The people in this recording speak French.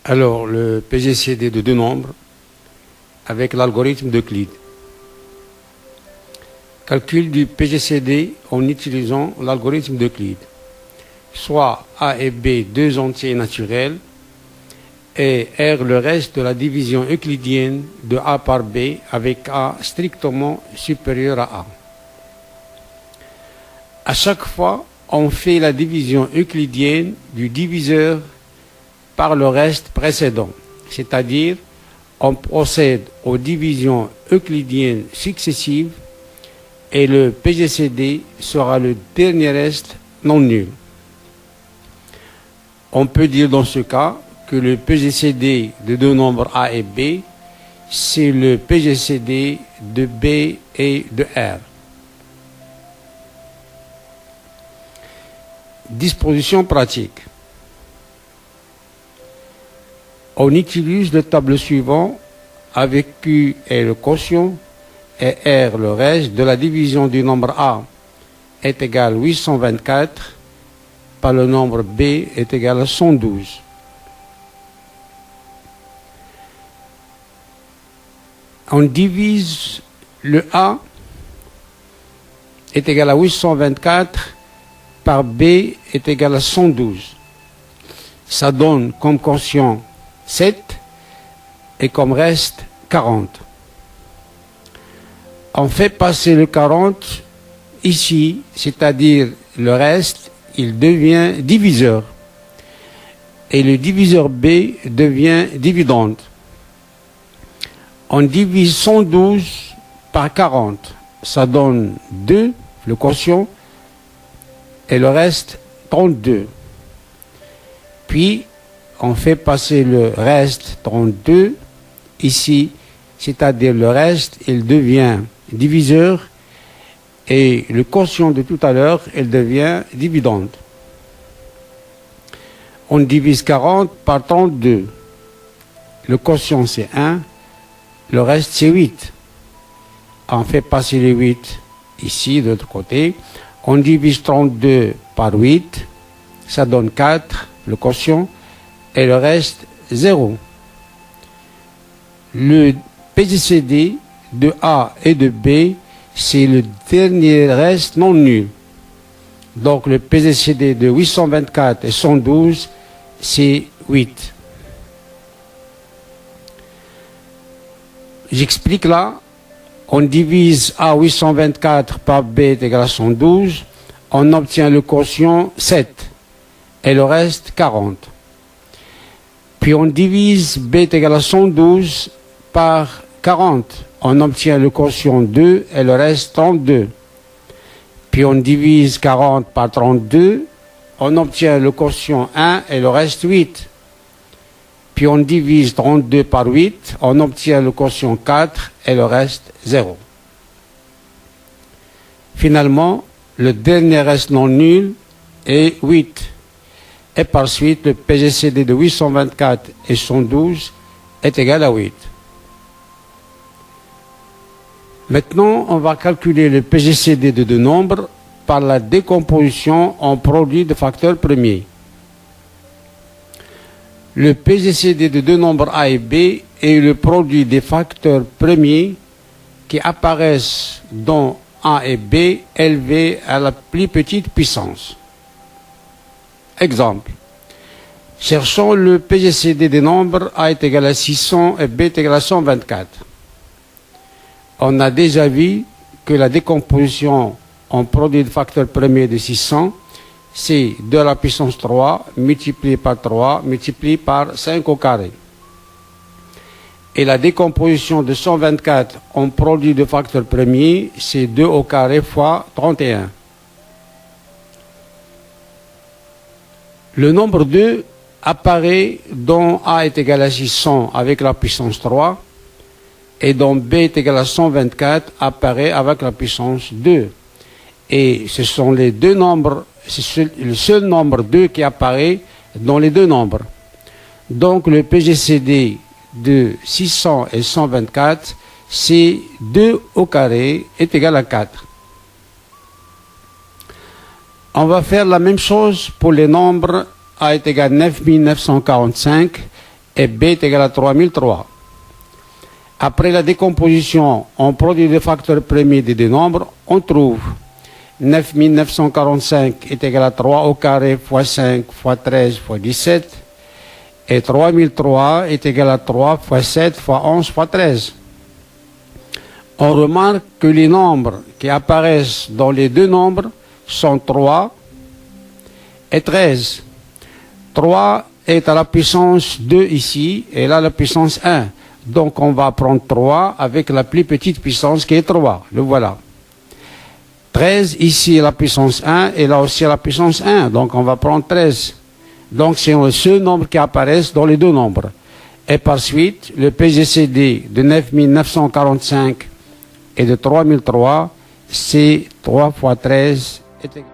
Alors, le PGCD de deux nombres avec l'algorithme d'Euclide. Calcul du PGCD en utilisant l'algorithme d'Euclide. Soit A et B deux entiers naturels et R le reste de la division euclidienne de A par B avec A strictement supérieur à A. À chaque fois, on fait la division euclidienne du diviseur par le reste précédent, c'est-à-dire on procède aux divisions euclidiennes successives et le PGCD sera le dernier reste non nul. On peut dire dans ce cas que le PGCD de deux nombres A et B, c'est le PGCD de B et de R. Disposition pratique. On utilise le tableau suivant avec Q est le quotient et R le reste de la division du nombre A est égal à 824 par le nombre B est égal à 112. On divise le A est égal à 824 par B est égal à 112. Ça donne comme quotient 7 et comme reste 40. On fait passer le 40 ici, c'est-à-dire le reste, il devient diviseur. Et le diviseur B devient dividende. On divise 112 par 40. Ça donne 2, le quotient, et le reste 32. Puis, on fait passer le reste 32 ici, c'est-à-dire le reste, il devient diviseur et le quotient de tout à l'heure, il devient dividende. On divise 40 par 32. Le quotient c'est 1, le reste c'est 8. On fait passer les 8 ici de l'autre côté. On divise 32 par 8, ça donne 4, le quotient, et le reste 0. Le PGCD de A et de B, c'est le dernier reste non nul. Donc le PGCD de 824 et 112, c'est 8. J'explique là. On divise A 824 par B est égal à 112. On obtient le quotient 7. Et le reste 40. Puis on divise B est égal à 112 par 40. On obtient le quotient 2 et le reste 32. Puis on divise 40 par 32. On obtient le quotient 1 et le reste 8. Puis on divise 32 par 8. On obtient le quotient 4 et le reste 0. Finalement, le dernier reste non nul est 8. Et par suite, le PGCD de 824 et 112 est égal à 8. Maintenant, on va calculer le PGCD de deux nombres par la décomposition en produit de facteurs premiers. Le PGCD de deux nombres A et B est le produit des facteurs premiers qui apparaissent dans A et B élevés à la plus petite puissance. Exemple. Cherchons le PGCD des nombres A est égal à 600 et B est égal à 124. On a déjà vu que la décomposition en produit de facteurs premiers de 600, c'est 2 à la puissance 3 multiplié par 3 multiplié par 5 au carré. Et la décomposition de 124 en produit de facteurs premiers, c'est 2 au carré fois 31. Le nombre 2 apparaît dans A est égal à 600 avec la puissance 3 et dans B est égal à 124 apparaît avec la puissance 2. Et ce sont les deux nombres c'est le seul nombre 2 qui apparaît dans les deux nombres. Donc le PGCD de 600 et 124, c'est 2 au carré est égal à 4. On va faire la même chose pour les nombres A est égal à 9945 et B est égal à 3003. Après la décomposition en produit des facteurs premiers des deux nombres, on trouve 9945 est égal à 3 au carré fois 5 fois 13 fois 17 et 3003 est égal à 3 fois 7 fois 11 fois 13. On remarque que les nombres qui apparaissent dans les deux nombres sont 3 et 13. 3 est à la puissance 2 ici et là la puissance 1. Donc on va prendre 3 avec la plus petite puissance qui est 3. Le voilà. 13 ici à la puissance 1 et là aussi à la puissance 1. Donc on va prendre 13. Donc c'est le seul nombre qui apparaît dans les deux nombres. Et par suite, le PGCD de 9945 et de 3003, c'est 3 fois 13 est égal.